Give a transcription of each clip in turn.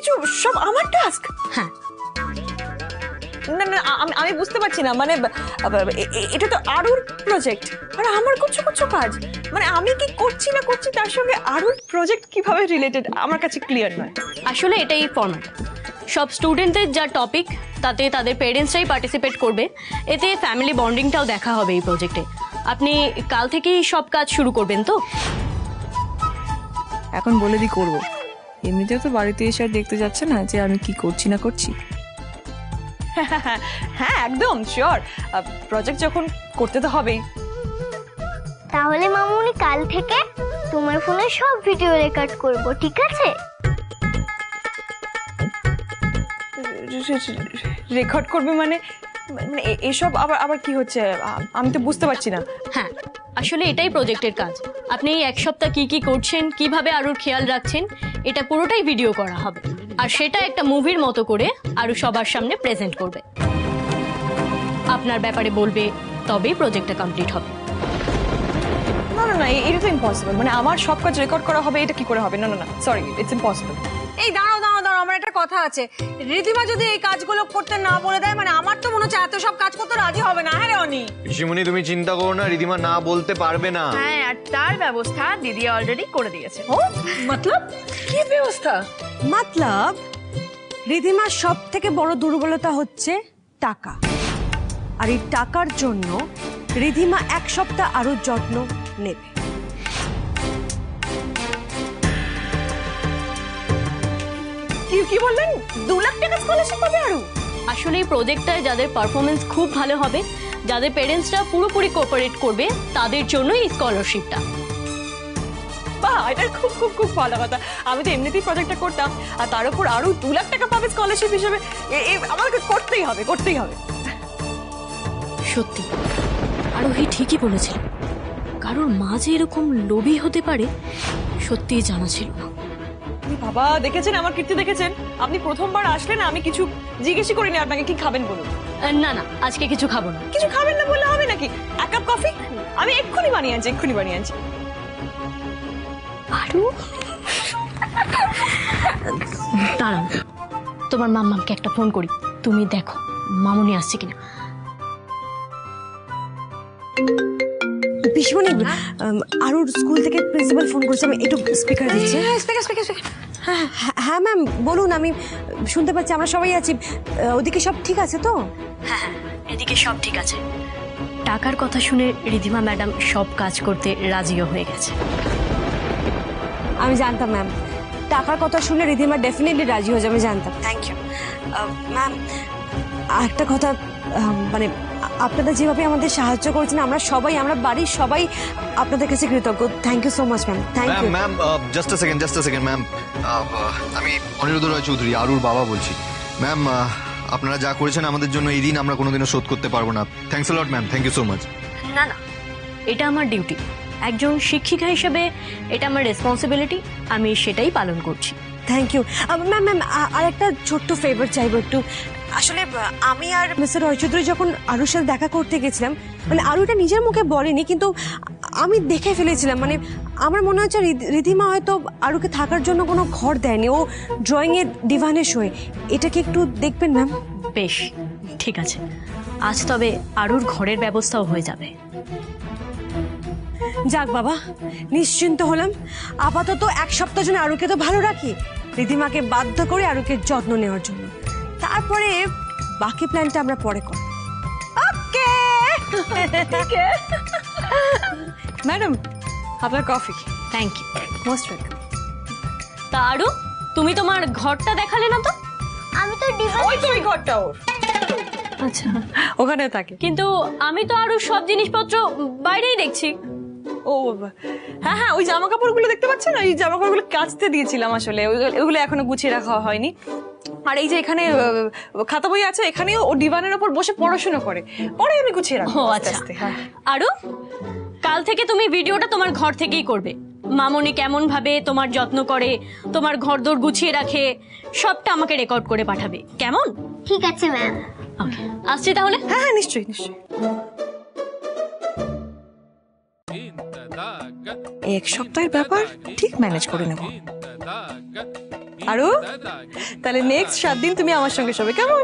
সবকিছু সব আমার টাস্ক? হ্যাঁ। না না, আমি বুঝতে পারছি না, মানে এটা তো আরুর প্রজেক্ট আর আমার কিছু কিছু কাজ, মানে আমি কি করছি না করছি তার সঙ্গে আরুর প্রজেক্ট কিভাবে রিলেটেড আমার কাছে ক্লিয়ার নয়। আসলে এটাই ফরম্যাট। সব স্টুডেন্টদের যা টপিক তাতে তাদের পেরেন্টসরাই পার্টিসিপেট করবে, এতে ফ্যামিলি বন্ডিংটাও দেখা হবে এই প্রজেক্টে। আপনি কাল থেকেই সব কাজ শুরু করবেন তো? এখন বলে দিই করবো, এমনিতেও তো বাড়িতে এসে আর দেখতে যাচ্ছে না যে আমি কি করছি না করছি। হ্যাঁ একদম শিওর, প্রজেক্ট যখন করতে তো হবেই। তাহলে মামুনি কাল থেকে তোমার ফোনে সব ভিডিও রেকর্ড করব, ঠিক আছে? রেকর্ড করবে মানে মানে এসব আবার আবার কি হচ্ছে আমি তো বুঝতে পারছি না। হ্যাঁ, আসলে এটাই প্রজেক্টের কাজ। আপনি এই এক সপ্তাহ কি কি করছেন, কিভাবে আরুর খেয়াল রাখছেন, এটা পুরোটাই ভিডিও করা হবে, আর সেটা একটা মুভির মতো করে আরু সবার সামনে প্রেজেন্ট করবে, আপনার ব্যাপারে বলবে, তবেই প্রজেক্টটা কমপ্লিট হবে। না না না, এটা তো ইম্পসিবল, মানে আমার সব কাজ রেকর্ড করা হবে, এটা কি করে হবে? না না না, সরি, ইটস ইম্পসিবল। এই দাঁড়াও দাঁড়াও দাঁড়াও, আমার একটা কথা আছে। ঋদ্ধিমা যদি এই কাজগুলো করতে না বলে দেয়, মানে আমার তো মনে হচ্ছে এত সব কাজ করতে রাজি হবে না। হ্যাঁ রে অনি? পিসিমণি তুমি চিন্তা করো না, ঋদ্ধিমা না বলতে পারবে না। হ্যাঁ, আর তার ব্যবস্থা দিদি অলরেডি করে দিয়েছে। ও মতলব কি ব্যবস্থা? মতলব রিধিমার সব থেকে বড় দুর্বলতা হচ্ছে টাকা, আর এই টাকার জন্য রিধিমা এক সপ্তাহ আরো যত্ন নেবে। কি বললেন? 2 লাখ টাকা স্কলারশিপ পাবে আরু? আসলে এই প্রজেক্টটায় যাদের পারফরমেন্স খুব ভালো হবে, যাদের পেরেন্টসরা পুরোপুরি কোঅপারেট করবে, তাদের জন্যই এই স্কলারশিপটা। বাহ, এটা খুব খুব খুব ভালো কথা। আমি তো এমনিতেই প্রজেক্টটা করতাম, আর তার উপর আরো 2 লাখ টাকা পাবে স্কলারশিপ হিসেবে, আমাকে করতেই হবে, করতেই হবে। সত্যি আরোহী ঠিকই বলেছিল, কারোর মা যে এরকম লোভী হতে পারে সত্যিই জানা ছিল না। বাবা দেখেছেন আমার কীর্তি, দেখেছেন? আপনি প্রথমবার আসলেন, আমি কিছু জিজ্ঞেসই করিনি আপনাকে কি খাবেন বলুন। না না, আজকে কিছু খাবো না। কিছু খাবেন না বললে হবে নাকি? 1 কাপ কফি আমি এক্ষুনি বানিয়ে আনছি, এক্ষুনি বানিয়ে আনছি। আরু দাঁড়াও, তোমার মাম্মাকে একটা ফোন করি, তুমি দেখো মামুনি আসছে কিনা। পিসমণি, আরুর স্কুল থেকে প্রিন্সিপাল ফোন করছে, আমি একটু স্পিকার দিচ্ছি। হ্যাঁ হ্যাঁ ম্যাম বলুন, আমি শুনতে পাচ্ছি, আমরা সবাই আছি। ওদিকে সব ঠিক আছে তো? হ্যাঁ, এদিকে সব ঠিক আছে। টাকার কথা শুনে রিধিমা ম্যাডাম সব কাজ করতে রাজিও হয়ে গেছে। আমি জানতাম ম্যাম, টাকার কথা শুনে রিধিমা ডেফিনেটলি রাজি হয়ে যাবে, জানতাম। Thank you ma'am. একটা কথা, মানে আপনারা যেভাবে আমাদের সাহায্য করেছেন, আমরা বাড়ির সবাই আপনাদের কাছে কৃতজ্ঞ। Thank you so much ma'am. Thank you ma'am. Just a second ma'am. আমি অনিরুদ্ধ রায় চৌধুরী, আরুর বাবা বলছি। ম্যাম, আপনারা যা করেছেন আমাদের জন্য, এই দিন আমরা কোনোদিনও শোধ করতে পারবো না। Thanks a lot ma'am, thank you so much. না না, এটা আমার ডিউটি, একজন শিক্ষিকা হিসেবে এটা আমার রেসপন্সিবিলিটি, আমি সেটাই পালন করছি। Thank you ma'am. ম্যাম আর একটা ছোট্ট ফেভার চাইবো একটু। আসলে আমি আর মিস্টার রয় চৌধুরী যখন আরুর সাথে দেখা করতে গেছিলাম, মানে আরু এটা নিজের মুখে বলেনি, কিন্তু আমি দেখে ফেলেছিলাম। মানে আমার মনে হচ্ছে রিধিমা হয়তো আরুকে থাকার জন্য কোনো ঘর দেয়নি, ও ড্রয়িংয়ে ডিভানের শোয়ে। এটাকে একটু দেখবেন ম্যাম? বেশ, ঠিক আছে, আজ তবে আরুর ঘরের ব্যবস্থাও হয়ে যাবে। যাক বাবা, নিশ্চিন্ত হলাম। আপাতত 1 সপ্তাহ জন্য আরুকে তো ভালো রাখি, রিধিমাকে বাধ্য করে আরুকে যত্ন নেওয়ার জন্য। তারপরে বাকি প্ল্যানটা আমরা পরে করব। ওকে ম্যাডাম, আপনার coffee. Thank you. Most welcome. তা আরু, তুমি তোমার ঘরটা দেখালে না তো? আমি তো ওই তো ওই ঘরটা ওর, আচ্ছা, ওখানেও থাকে। কিন্তু আমি তো আরু সব জিনিসপত্র বাইরেই দেখছি। ও হ্যাঁ হ্যাঁ, ওই জামা কাপড়গুলো দেখতে পাচ্ছেন, ওই জামা কাপড়গুলো কাচতে দিয়েছিলাম, আসলে ওইগুলো এখনো গুছিয়ে রাখা হয়নি। আর এই যে এখানে খাতা বই আছে, এখানেও ও ডিভানের ওপর বসে পড়াশোনা করে, পরে আমি গুছিয়ে রাখবো। ও আচ্ছা। আরু, কাল থেকে তুমি ভিডিওটা তোমার ঘর থেকেই করবে। মামনি কেমন ভাবে তোমার যত্ন করে, তোমার ঘরদোর গুছিয়ে রাখে, সবটা আমাকে রেকর্ড করে পাঠাবে, কেমন? ঠিক আছে ম্যাম। ওকে, আসছি তাহলে। হ্যাঁ হ্যাঁ, নিশ্চয়ই নিশ্চয়ই। এক সপ্তাহের ব্যাপার ঠিক ম্যানেজ করে নেব। আরু তাহলে নেক্সট 7 দিন তুমি আমার সঙ্গে শোবে, কেমন?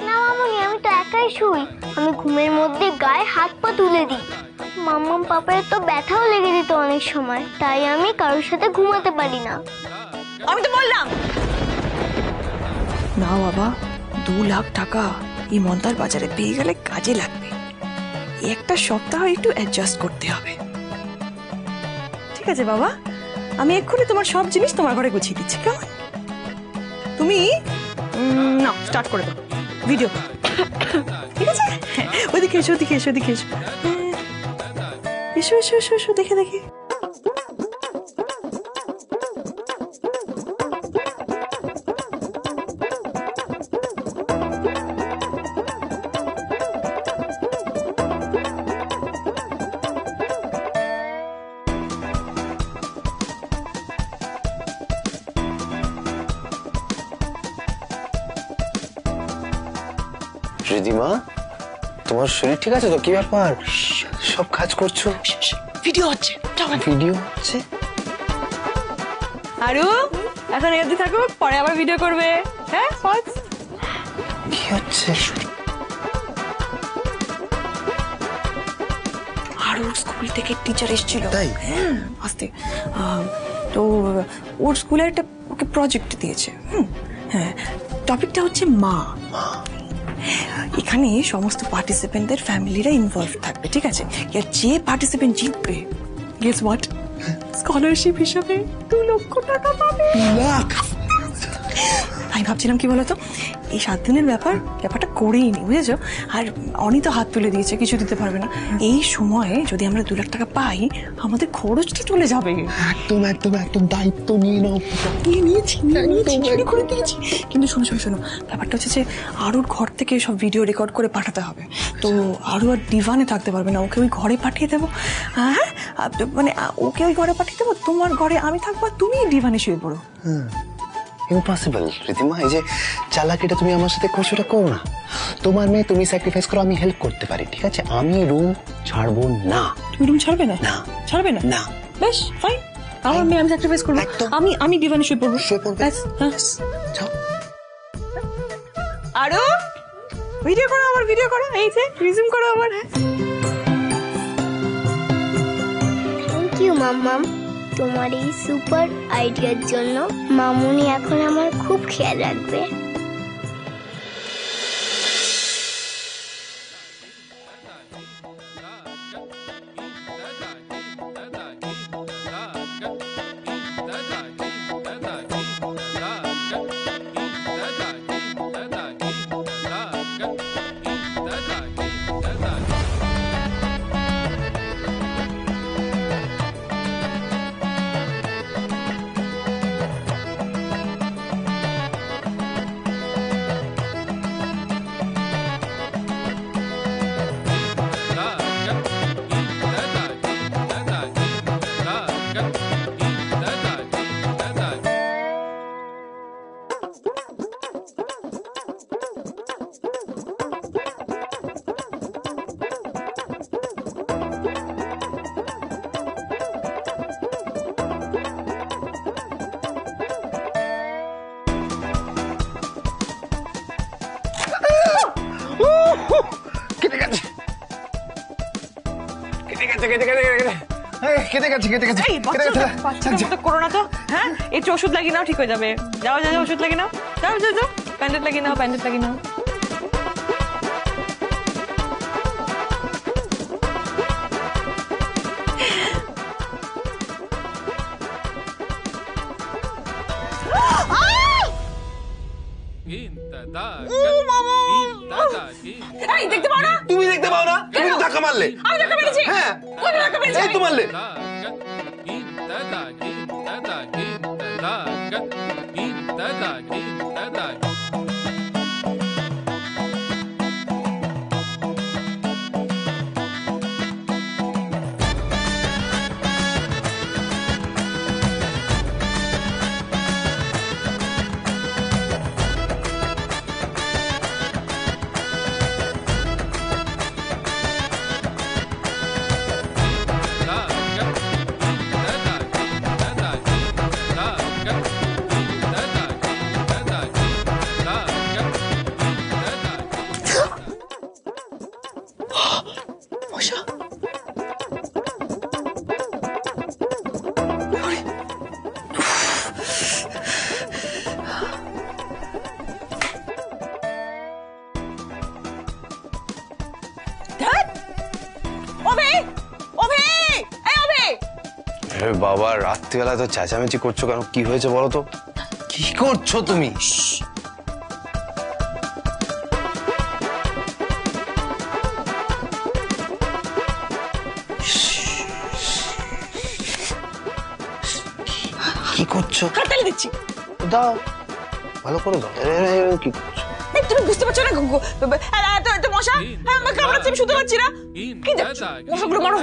না মামুনি, আমি তো একাই শুই। আমি ঘুমের মধ্যে গায়ে হাত পা তুলে দিই। মাম্মাম পাপার তো ব্যথাও লেগে যেত অনেক সময়, তাই আমি কারোর সাথে ঘুমাতে পারি না। আমি তো বললাম না বাবা, 2 লাখ টাকা এই মন্দার বাজারে পেয়ে গেলে কাজে লাগবে। একটা সপ্তাহ একটু অ্যাডজাস্ট করতে হবে। ঠিক আছে বাবা, আমি এক্ষুনি তোমার সব জিনিস তোমার ঘরে গুছিয়ে দিচ্ছি, কেমন? তুমি না স্টার্ট করে দাও ভিডিও। ঠিক আছে, ওদিকে এসো, ওদিকে এসো, ওদিকে এসো, এসো এসো এসো এসো, দেখে দেখে। রিদিমা, তোমার শরীর ঠিক আছে তো? কি ব্যাপার, সব কাজ করছো? ভিডিও হচ্ছে, ভিডিও হচ্ছে? আরু এখন এমনি থাকো, পরে আবার ভিডিও করবে। হ্যাঁ, কি হচ্ছে? আরু স্কুল থেকে টিচার এসেছিল। তাই? হ্যাঁ, আস্তে। তো ওর স্কুলে একটা ওকে প্রজেক্ট দিয়েছে। হ্যাঁ, টপিকটা হচ্ছে মা। এখানে সমস্ত পার্টিসিপেন্টদের ফ্যামিলিরা ইনভলভ থাকবে, ঠিক আছে? আর যে পার্টিসিপেন্ট জিতবে, গেস হোয়াট, স্কলারশিপ হিসাবে 2 লক্ষ টাকা পাবে। আমি ভাবছিলাম কি বলতো, এই 7 দিনের ব্যাপারটা করেই নি, বুঝেছো? আর অনি তো হাত তুলে দিয়েছে, কিছু দিতে পারবে না। এই সময়ে যদি আমরা 2 লাখ টাকা পাই, আমাদের খরচটা চলে যাবে। একদম একদম একদম দায়িত্ব নিয়ে নাও। নিয়েছি, শুরু করে দিয়েছি। কিন্তু শোনো, ব্যাপারটা হচ্ছে যে আরুর ঘর থেকে সব ভিডিও রেকর্ড করে পাঠাতে হবে। তো আরু আর ডিভানে থাকতে পারবে না, ওকে ওই ঘরে পাঠিয়ে দেবো। হ্যাঁ, মানে ওকে ওই ঘরে পাঠিয়ে দেবো, তোমার ঘরে আমি থাকবো, তুমি ডিভানে শুয়ে পড়ো। ইম্পসিবল রিদিমা, এই যে চালাকিটা তুমি আমার সাথে করছো, এটা করো না। তোমার মেয়ে, তুমি স্যাক্রিফাইস করো, আমি হেল্প করতে পারি, ঠিক আছে? আমি রুম ছাড়বো না। তুমি রুম ছাড়বে না? না। ছাড়বে না? না। বেশ, ফাইন। আমার মেয়ে আমি স্যাক্রিফাইস করবো। আমি ডিভানে শুয়ে পড়বো। শুয়ে পড়বে। যাও। আরো ভিডিও করো, আবার ভিডিও করো, এই যে রিজিউম করো আবার। হ্যাঁ, থ্যাংক ইউ মাম্মাম, তোমার এই সুপার আইডিয়ার জন্য। মামুনি এখন আমার খুব খেয়াল রাখবে। কেটে গেছে, কেটে গেছে, কেটে গেছে, কেটে গেছে, কেটে গেছে, কেটে গেছে, এই বাচ্চাটার মতো করো না তো। হ্যাঁ, একটু ওষুধ লাগিয়ে নাও, ঠিক হয়ে যাবে। যাও ওষুধ লাগিয়ে নাও, যাও ব্যান্ডেজ লাগিয়ে নাও, ব্যান্ডেজ লাগিয়ে নাও। এই দেখতে পাও না? তুমি দেখতে পাও না? তুমি তো ধাক্কা মারলে। আমি ধাক্কা মেরেছি। হ্যাঁ, কোন ধাক্কা মেরেছি? এই তো মারলে। আরে বাবা, রাত্রিবেলা তো চেঁচামেচি করছো কেন? কি হয়েছে বলো তো? কি করছো তুমি? কি করছো? হাততালি দিচ্ছি। দাও, ভালো করে দাও। কি করছো? এই, তুমি বুঝতে পারছো না? এত মশা আমাকে কামড়াচ্ছে, আমি শুতে পারছি না। কি যাচ্ছ? মশাগুলো মারো।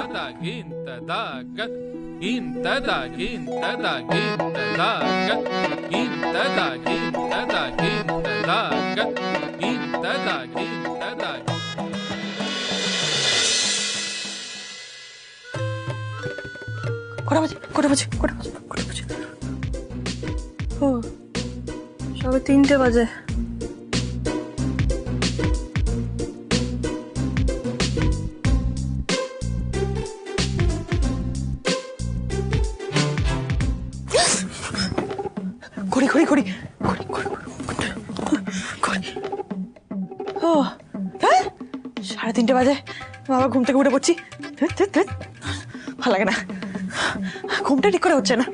কটা বাজে? ও, সবে 3টে বাজে। ঘড়ি। ও, হ্যাঁ, 3:30 বাজে। বাবা ঘুম থেকে উঠে পড়ছি। ভালো লাগে না, ঘুমটা ঠিক করে হচ্ছে না।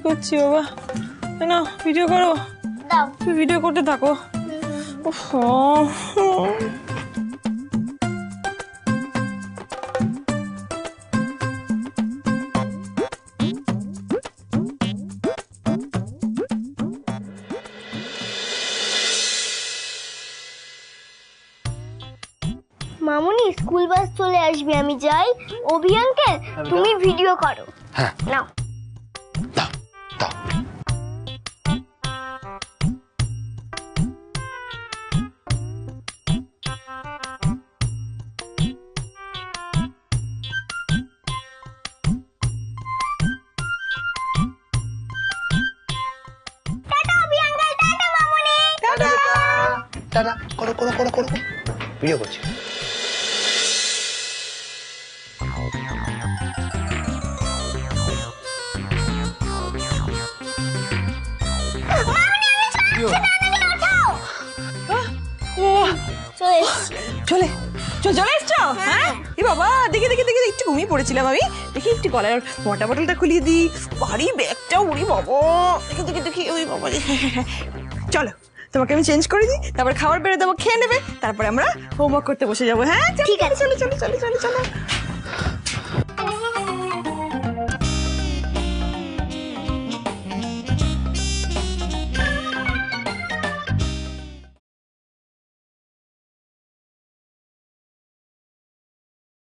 করছি বাবা। না, ভিডিও করো। তুমি ভিডিও করতে থাকো। মামুনি, স্কুল বাস চলে আসবে, আমি যাই। অভি আঙ্কেল, তুমি ভিডিও করো। হ্যাঁ, নাও। দাও দাও। টাটা, করো। ভিডিও করছি। চলে এসছো? হ্যাঁ, এ বাবা, দেখি একটু ঘুমিয়ে পড়েছিলাম আমি। দেখি একটু গলার ওয়াটার বটলটা খুলিয়ে দিই, ভারী ব্যাগটা। উড়ি বাবা, দেখি ওই বাবা। চলো, তোমাকে আমি চেঞ্জ করে দিই, তারপর খাবার বেড়ে দেবো, খেয়ে নেবে, তারপরে আমরা হোমওয়ার্ক করতে বসে যাবো। হ্যাঁ, ঠিক আছে। চলো।